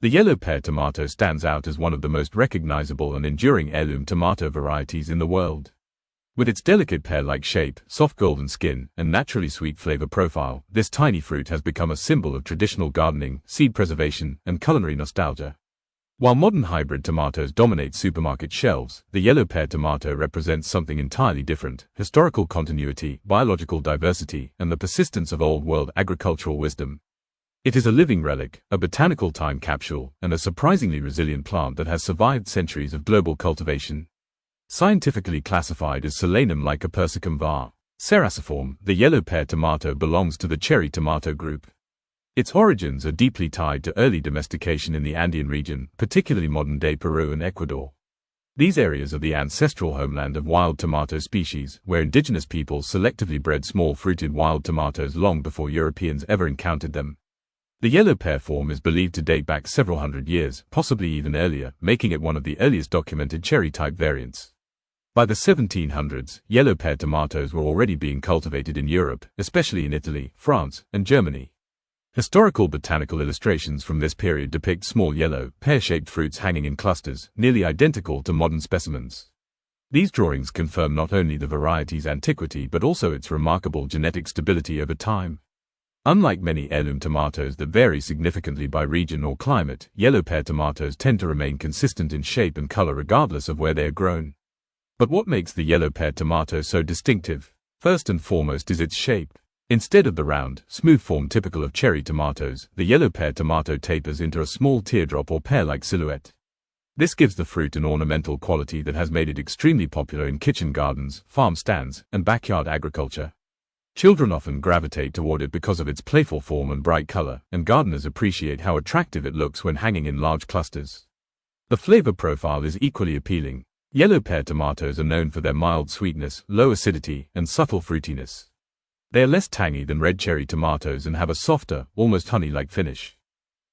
The yellow pear tomato stands out as one of the most recognizable and enduring heirloom tomato varieties in the world. With its delicate pear-like shape, soft golden skin, and naturally sweet flavor profile, this tiny fruit has become a symbol of traditional gardening, seed preservation, and culinary nostalgia. While modern hybrid tomatoes dominate supermarket shelves, the yellow pear tomato represents something entirely different: historical continuity, biological diversity, and the persistence of old-world agricultural wisdom. It is a living relic, a botanical time capsule, and a surprisingly resilient plant that has survived centuries of global cultivation. Scientifically classified as Solanum lycopersicum var. Ceraciform, the yellow pear tomato belongs to the cherry tomato group. Its origins are deeply tied to early domestication in the Andean region, particularly modern-day Peru and Ecuador. These areas are the ancestral homeland of wild tomato species, where indigenous peoples selectively bred small fruited wild tomatoes long before Europeans ever encountered them. The yellow pear form is believed to date back several hundred years, possibly even earlier, making it one of the earliest documented cherry-type variants. By the 1700s, yellow pear tomatoes were already being cultivated in Europe, especially in Italy, France, and Germany. Historical botanical illustrations from this period depict small yellow, pear-shaped fruits hanging in clusters, nearly identical to modern specimens. These drawings confirm not only the variety's antiquity but also its remarkable genetic stability over time. Unlike many heirloom tomatoes that vary significantly by region or climate, yellow pear tomatoes tend to remain consistent in shape and color regardless of where they are grown. But what makes the yellow pear tomato so distinctive? First and foremost is its shape. Instead of the round, smooth form typical of cherry tomatoes, the yellow pear tomato tapers into a small teardrop or pear-like silhouette. This gives the fruit an ornamental quality that has made it extremely popular in kitchen gardens, farm stands, and backyard agriculture. Children often gravitate toward it because of its playful form and bright color, and gardeners appreciate how attractive it looks when hanging in large clusters. The flavor profile is equally appealing. Yellow pear tomatoes are known for their mild sweetness, low acidity, and subtle fruitiness. They are less tangy than red cherry tomatoes and have a softer, almost honey-like finish.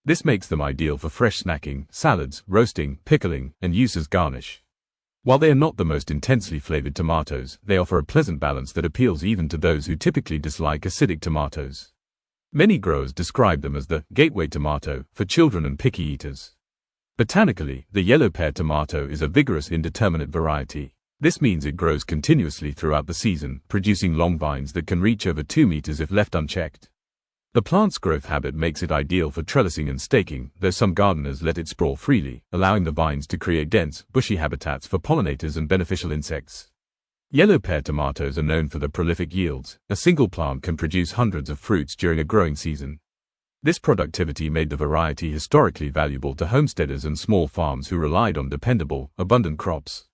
This makes them ideal for fresh snacking, salads, roasting, pickling, and use as garnish. While they are not the most intensely flavored tomatoes, they offer a pleasant balance that appeals even to those who typically dislike acidic tomatoes. Many growers describe them as the gateway tomato for children and picky eaters. Botanically, the yellow pear tomato is a vigorous indeterminate variety. This means it grows continuously throughout the season, producing long vines that can reach over 2 meters if left unchecked. The plant's growth habit makes it ideal for trellising and staking, though some gardeners let it sprawl freely, allowing the vines to create dense, bushy habitats for pollinators and beneficial insects. Yellow pear tomatoes are known for their prolific yields. A single plant can produce hundreds of fruits during a growing season. This productivity made the variety historically valuable to homesteaders and small farms who relied on dependable, abundant crops.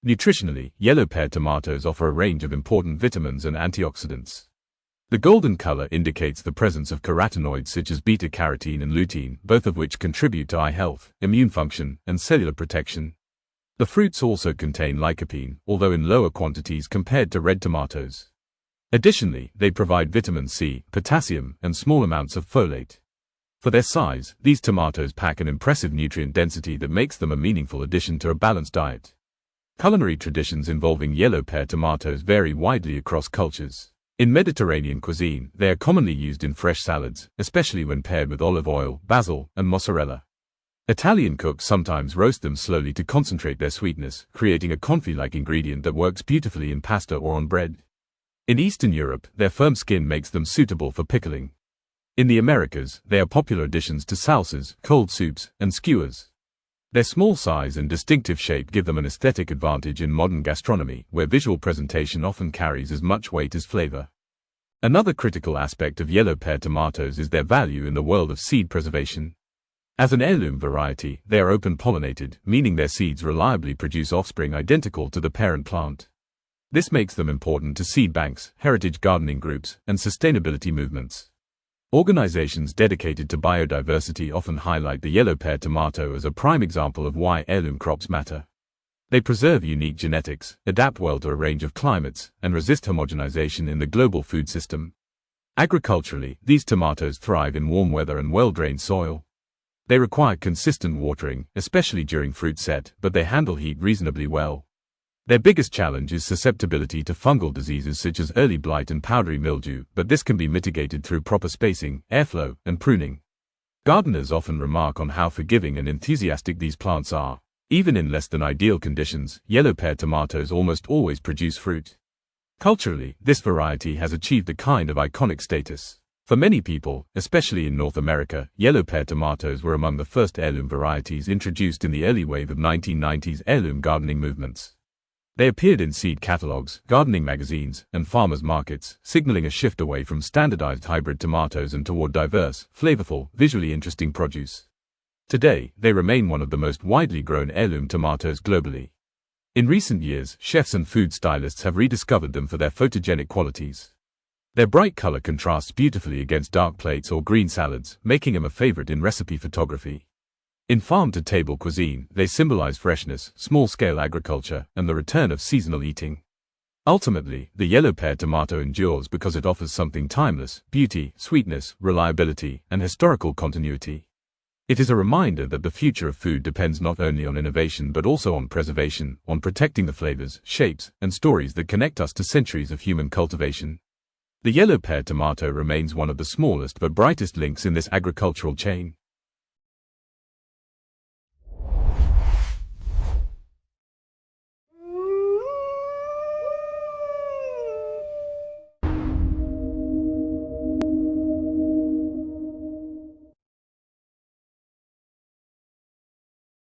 Nutritionally, yellow pear tomatoes offer a range of important vitamins and antioxidants. The golden color indicates the presence of carotenoids such as beta-carotene and lutein, both of which contribute to eye health, immune function, and cellular protection. The fruits also contain lycopene, although in lower quantities compared to red tomatoes. Additionally, they provide vitamin C, potassium, and small amounts of folate. For their size, these tomatoes pack an impressive nutrient density that makes them a meaningful addition to a balanced diet. Culinary traditions involving yellow pear tomatoes vary widely across cultures. In Mediterranean cuisine, they are commonly used in fresh salads, especially when paired with olive oil, basil, and mozzarella. Italian cooks sometimes roast them slowly to concentrate their sweetness, creating a confit-like ingredient that works beautifully in pasta or on bread. In Eastern Europe, their firm skin makes them suitable for pickling. In the Americas, they are popular additions to salsas, cold soups, and skewers. Their small size and distinctive shape give them an aesthetic advantage in modern gastronomy, where visual presentation often carries as much weight as flavor. Another critical aspect of yellow pear tomatoes is their value in the world of seed preservation. As an heirloom variety, they are open-pollinated, meaning their seeds reliably produce offspring identical to the parent plant. This makes them important to seed banks, heritage gardening groups, and sustainability movements. Organizations dedicated to biodiversity often highlight the yellow pear tomato as a prime example of why heirloom crops matter. They preserve unique genetics, adapt well to a range of climates, and resist homogenization in the global food system. Agriculturally, these tomatoes thrive in warm weather and well-drained soil. They require consistent watering, especially during fruit set, but they handle heat reasonably well. Their biggest challenge is susceptibility to fungal diseases such as early blight and powdery mildew, but this can be mitigated through proper spacing, airflow, and pruning. Gardeners often remark on how forgiving and enthusiastic these plants are. Even in less than ideal conditions, yellow pear tomatoes almost always produce fruit. Culturally, this variety has achieved a kind of iconic status. For many people, especially in North America, yellow pear tomatoes were among the first heirloom varieties introduced in the early wave of 1990s heirloom gardening movements. They appeared in seed catalogs, gardening magazines, and farmers markets, signaling a shift away from standardized hybrid tomatoes and toward diverse, flavorful, visually interesting produce. Today, they remain one of the most widely grown heirloom tomatoes globally. In recent years, chefs and food stylists have rediscovered them for their photogenic qualities. Their bright color contrasts beautifully against dark plates or green salads, making them a favorite in recipe photography. In farm-to-table cuisine, they symbolize freshness, small-scale agriculture, and the return of seasonal eating. Ultimately, the yellow pear tomato endures because it offers something timeless: beauty, sweetness, reliability, and historical continuity. It is a reminder that the future of food depends not only on innovation but also on preservation, on protecting the flavors, shapes, and stories that connect us to centuries of human cultivation. The yellow pear tomato remains one of the smallest but brightest links in this agricultural chain.